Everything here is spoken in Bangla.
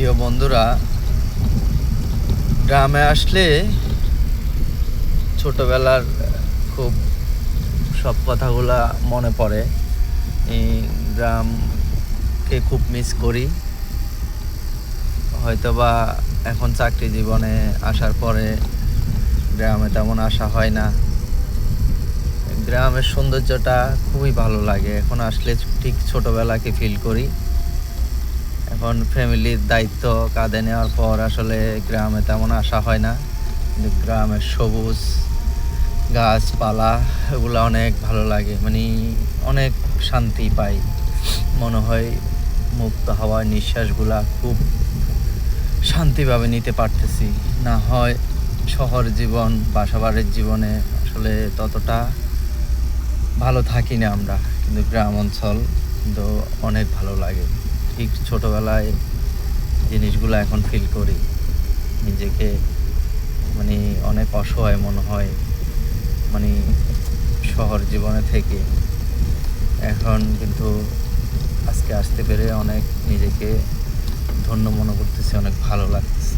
প্রিয় বন্ধুরা, গ্রামে আসলে ছোটবেলার খুব সব কথাগুলা মনে পড়ে। এই গ্রামকে খুব মিস করি। হয়তোবা এখন চাকরি জীবনে আসার পরে গ্রামে তেমন আসা হয় না। গ্রামের সৌন্দর্যটা খুবই ভালো লাগে। এখন আসলে ঠিক ছোটবেলাকে ফিল করি। এখন ফ্যামিলির দায়িত্ব কাঁধে নেওয়ার পর আসলে গ্রামে তেমন আসা হয় না, কিন্তু গ্রামের সবুজ গাছপালা এগুলো অনেক ভালো লাগে। মানে অনেক শান্তি পাই, মনে হয় মুক্ত হাওয়ার নিঃশ্বাসগুলা খুব শান্তিভাবে নিতে পারতেছি। না হয় শহর জীবন, বাসাবাড়ির জীবনে আসলে ততটা ভালো থাকি না আমরা, কিন্তু গ্রাম অঞ্চল কিন্তু অনেক ভালো লাগে। ঠিক ছোটবেলায় জিনিসগুলো এখন ফিল করি, নিজেকে মানে অনেক অসহায় মনে হয়। মানে শহর জীবনে থেকে এখন কিন্তু আজকে আসতে পেরে অনেক নিজেকে ধন্য মনে করতেছি, অনেক ভালো লাগতেছে।